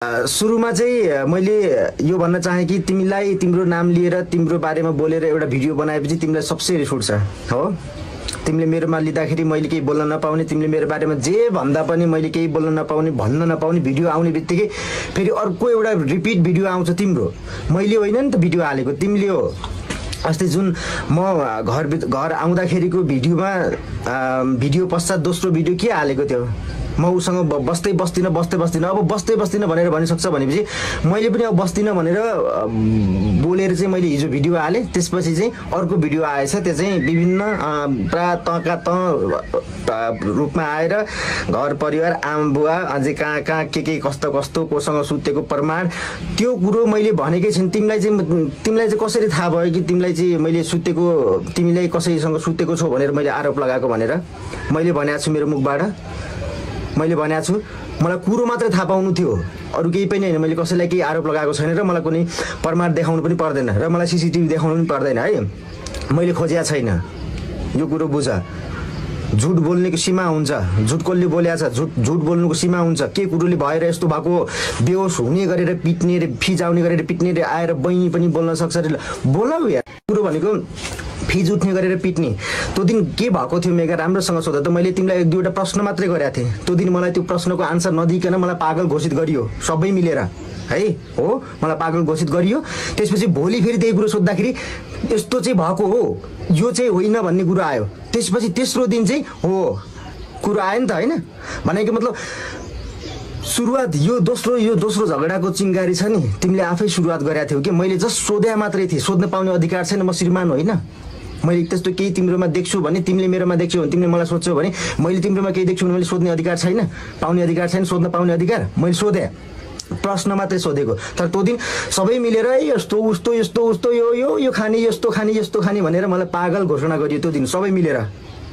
सुरुमा चाहिँ मैले यो भन्न चाहे कि तिमीलाई तिम्रो नाम लिएर तिम्रो बारेमा बोलेर एउटा भिडियो बनाएपछि तिमीलाई सबसे रिस उठ्छ हो। तिमीले मेरोमा लिँदाखेरि मैले केही बोल्न नपाउने, तिमीले मेरो बारेमा जे भन्दा पनि मैले केही बोल्न नपाउने, भन्न नपाउने, भिडियो आउने बित्तिकै फेरि अर्को एउटा रिपिट भिडियो आउँछ तिम्रो। मैले होइन नि त भिडियो हालेको, तिमीले हो। अस्ति जुन म घर आउँदाखेरिको भिडियोमा भिडियो पश्चात दोस्रो भिडियो के हालेको थियो, म उसँग बस्दै बस्दिनँ अब बस्दै बस्दिनँ भनेर भनिसक्छ भनेपछि मैले पनि अब बस्दिनँ भनेर बोलेर चाहिँ मैले हिजो भिडियो हालेँ। त्यसपछि चाहिँ अर्को भिडियो आएछ, त्यो चाहिँ विभिन्न रूपमा आएर घर परिवार आमा बुवा अझै कहाँ कहाँ के कस्तो कस्तो कोसँग सुतेको प्रमाण, त्यो कुरो मैले भनेकै छैन। तिमीलाई चाहिँ कसरी थाहा भयो कि तिमीलाई चाहिँ मैले सुतेको, तिमीलाई कसैसँग सुतेको छौ भनेर मैले आरोप लगाएको भनेर मैले भनेको छु। मेरो मुखबाट मैले भनेको छु, मलाई कुरो मात्रै थाहा पाउनु थियो, अरू केही पनि होइन। मैले कसैलाई केही आरोप लगाएको छैन र मलाई कुनै प्रमाण देखाउनु पनि पर्दैन र मलाई सीसीटीभी देखाउनु पनि पर्दैन है। मैले खोजेको छैन, यो कुरो बुझ। झुट बोल्नेको सीमा हुन्छ, झुट कसले बोलेको छ, झुट बोल्नुको सीमा हुन्छ। के कुरोले भएर यस्तो भएको, बेहोस हुने गरेर पिट्ने रे, फिजाउने गरेर पिट्ने रे, आएर बहिनी पनि बोल्न सक्छ रे, बोलाऊ यार। कुरो भनेको फिज उठ्ने गरेर पिट्ने। त्यो दिन के भएको थियो मेगा, राम्रोसँग सोध त। मैले तिमीलाई एक दुईवटा प्रश्न मात्रै गरेको थिएँ, त्यो दिन मलाई त्यो प्रश्नको आन्सर नदिइकन मलाई पागल घोषित गरियो सबै मिलेर है। हो, मलाई पागल घोषित गरियो। त्यसपछि भोलि फेरि त्यही कुरो सोद्धाखेरि यस्तो चाहिँ भएको हो, यो चाहिँ होइन भन्ने कुरो आयो। त्यसपछि तेस्रो दिन चाहिँ हो कुरो आयो नि त, होइन भनेको मतलब सुरुवात यो दोस्रो झगडाको चिङ्गारी छ नि, तिमीले आफै सुरुवात गरेका थियौ कि मैले जस्ट सोध्या मात्रै थिएँ। सोध्न पाउने अधिकार छैन, म श्रीमान होइन। मैले त्यस्तो केही तिम्रोमा देख्छु भने, तिमीले मेरोमा देख्छौ भने, तिमीले मलाई सोध्छौ भने, मैले तिम्रोमा केही देख्छु भने मैले सोध्ने अधिकार छैन, पाउने अधिकार छैन, सोध्न पाउने अधिकार। मैले सोधेँ, प्रश्न मात्रै सोधेको। तर त्यो दिन सबै मिलेर यस्तो उस्तो यस्तो उस्तो यो खाने यस्तो खाने भनेर मलाई पागल घोषणा गरियो त्यो दिन सबै मिलेर।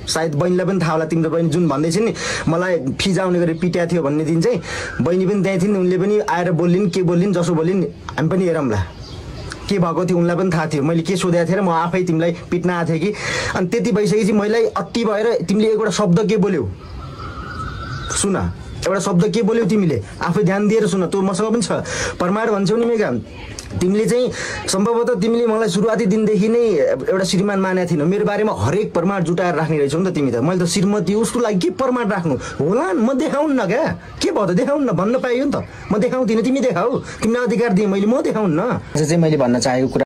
सायद बहिनीलाई पनि थाहा होला, तिम्रो बहिनी जुन भन्दैछ नि मलाई फिजाउने गरेर पिट्या थियो भन्ने दिन चाहिँ बहिनी पनि त्यहाँ थिइन्, उनले पनि आएर बोलिन्, के बोलिन्, जसो बोलिन्, हामी पनि हेरौँला के भएको थियो। उनलाई पनि थाहा थियो मैले के सोधेको थिएँ र म आफै तिमीलाई पिट्न आएको थिएँ कि। अनि त्यति भइसकेपछि मलाई अति भएर तिमीले एउटा शब्द के बोल्यौ, सुन, एउटा शब्द के बोल्यौ तिमीले, आफै ध्यान दिएर सुन। त्यो मसँग पनि छ प्रमाण भन्छौ नि मेगा। तिमीले चाहिँ सम्भवतः तिमीले मलाई सुरुवाती दिनदेखि नै एउटा श्रीमान मानेको थिएन। मेरो बारेमा हरेक प्रमाण जुटाएर राख्ने रहेछौ नि त तिमी त। मैले त श्रीमती उसको लागि के प्रमाण राख्नु होला, म देखाउन न क्या, के भयो त देखाउन न भन्न पाइयो नि त। म देखाउँदिनँ, तिमी देखाऊ, तिमीलाई अधिकार दिएँ मैले, म देखाउन न। चाहिँ मैले भन्न चाहेको कुरा